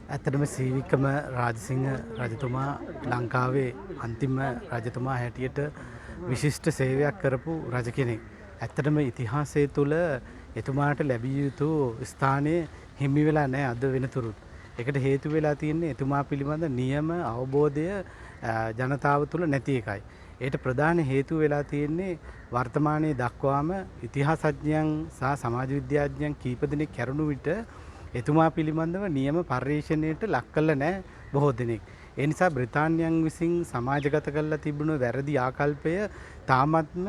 ඇත්තටම සීවික්‍රම රාජසිංහ රජතුමා ලංකාවේ අන්තිම රජතුමා හැටියට විශිෂ්ට සේවයක් කරපු රජ කෙනෙක්. ඇත්තටම ඉතිහාසය තුළ එතුමාට ලැබිය යුතු ස්ථානය හිමි වෙලා නැහැ අද වෙනතුරුත්. ඒකට හේතු වෙලා තියෙන්නේ එතුමා පිළිබඳ නියම අවබෝධය ජනතාව තුළ නැති එකයි. ඒට ප්‍රධාන හේතුව වෙලා තියෙන්නේ වර්තමානයේ දක්වාම ඉතිහාසඥයන් සහ සමාජ විද්‍යාඥයන් කීප දෙනෙක් කැරුණු විට එතුමා පිළිබඳව නියම පර්යේෂණයට ලක් කළ නැහැ බොහෝ දෙනෙක්. ඒ නිසා බ්‍රිතාන්‍යයන් විසින් සමාජගත කරලා තිබුණු වැරදි ආකල්පය තාමත්ම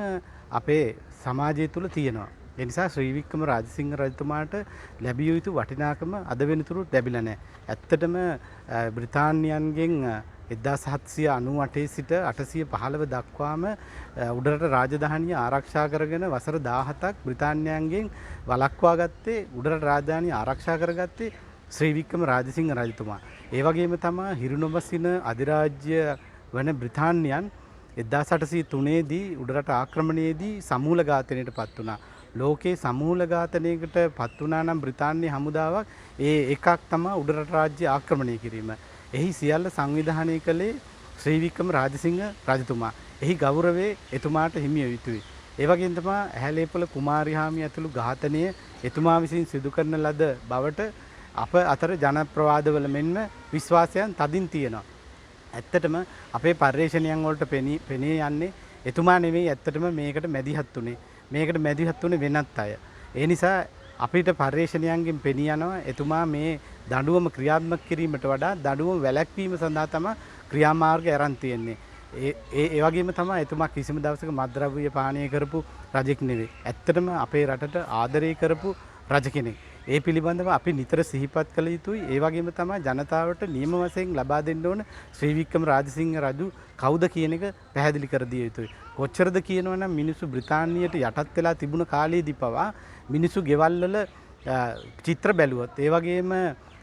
අපේ සමාජය තුළ තියෙනවා. ඒ නිසා ශ්‍රී වික්‍රම රාජසිංහ රජතුමාට ලැබිය යුතු වටිනාකම අද වෙනතුරුත් ලැබිලා නැහැ. ඇත්තටම බ්‍රිතාන්‍යයන්ගෙන් 1798 සිට 815 දක්වාම උඩරට රාජධානිය ආරක්ෂා කරගෙන වසර 17ක් බ්‍රිතාන්‍යයන්ගෙන් වළක්වා ගත්තේ උඩරට රාජධානිය ආරක්ෂා කරගත්තේ ශ්‍රී වික්‍රම රාජසිංහ රජතුමා. ඒ වගේම තමයි හිරුනොබසින අධිරාජ්‍ය වන බ්‍රිතාන්‍යයන් 1803 දී උඩරට ආක්‍රමණයේදී සමූල ඝාතනයට පත් වුණා. ලෝකේ සමූල ඝාතනයකට පත් වුණා නම් බ්‍රිතාන්‍ය හමුදාවක් ඒ එකක් තමයි උඩරට රාජ්‍ය ආක්‍රමණය කිරීම. එහි සියල්ල සංවිධානය කළේ ශ්‍රී වික්‍රම රාජසිංහ රජතුමා. එහි ගෞරවය එතුමාට හිමිය යුතුයි. ඒ වගේම තමයි ඇහැලේපොළ කුමාරිහාමිය ඇතුළු ඝාතනය එතුමා විසින් සිදු කරන ලද බවට අප අතර ජනප්‍රවාදවල මෙන්ම විශ්වාසයන් තදින් තියෙනවා. ඇත්තටම අපේ පර්යේෂණයන් වලට පෙනී යන්නේ එතුමා නෙවෙයි ඇත්තටම මේකට මැදිහත් උනේ. මේකට මැදිහත් උනේ වෙනත් අය. ඒ නිසා අපිට පර්යේෂණයන්ගෙන් පෙනී යනවා එතුමා මේ දඬුවම ක්‍රියාත්මක කිරීමට වඩා දඬුවම වැළැක්වීම සඳහා තමයි ක්‍රියාමාර්ග අරන් තියෙන්නේ. ඒ වගේම තමයි එතුමා කිසිම දවසක මත්ද්‍රව්‍ය පානය කරපු රජෙක් නෙවෙයි. ඇත්තටම අපේ රටට ආදරය කරපු රජ කෙනෙක්. ඒ පිළිබඳව අපි නිතර සිහිපත් කළ යුතුයි. ඒ වගේම තමයි ජනතාවට නියම වශයෙන් ලබා දෙන්න ඕන ශ්‍රී වික්‍රම රාජසිංහ රජු කවුද කියන එක පැහැදිලි කර දිය යුතුයි. කොච්චරද කියනවනම් මිනිස්සු බ්‍රිතාන්‍යයට යටත් වෙලා තිබුණ කාලයේදී පවා මිනිස්සු ගෙවල් වල චිත්‍ර බැලුවොත් ඒ වගේම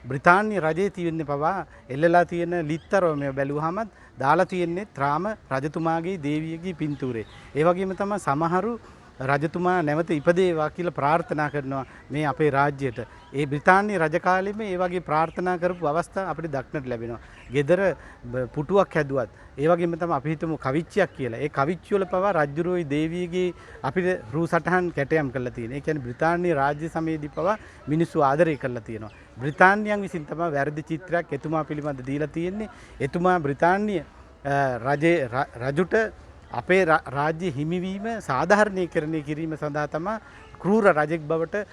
බ්‍රිතාන්‍ය රජයේ තියෙන පවා එල්ලලා තියෙන ලිත්තරව මේ බැලුවාම දාලා තියෙන්නේ ත්‍රාම රජතුමාගේ දේවියගේ පින්තූරේ. ඒ වගේම තමයි සමහරු රජතුමා නැවත ඉපදේවා කියලා ප්‍රාර්ථනා කරනවා මේ අපේ රාජ්‍යයට. ඒ බ්‍රිතාන්‍ය රජ කාලෙම ඒ වගේ ප්‍රාර්ථනා කරපු අවස්ථා අපිට දක්නට ලැබෙනවා. ගෙදර පුටුවක් හැදුවත් ඒ වගේම තමයි අපි හිතමු කවිච්චියක් කියලා. ඒ කවිච්චිය වල පවා රජුරෝයි දේවියගේ අපිට රූ සටහන් කැටයම් කරලා තියෙනවා. ඒ කියන්නේ බ්‍රිතාන්‍ය රාජ්‍ය සමයේදී පවා මිනිස්සු ආදරය කරලා තියෙනවා. බ්‍රිතාන්‍යයන් විසින් තමයි වැරදි චිත්‍රයක් එතුමා පිළිබඳ දීලා තියෙන්නේ. එතුමා බ්‍රිතාන්‍ය රජුට අපේ රාජ්‍ය හිමිවීම සාධාරණීකරණය කිරීම සඳහා තමයි ක්‍රූර රජෙක් බවට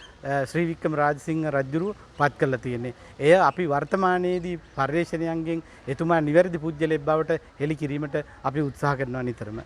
ශ්‍රී වික්‍රම රාජසිංහ රජුරු පත් කරලා තියෙන්නේ. එය අපි වර්තමානයේදී පර්යේෂණයන්ගෙන් එතුමා නිවැරදි පුජ්‍යලෙක් බවට හෙළි කිරීමට අපි උත්සාහ කරනවා නිතරම.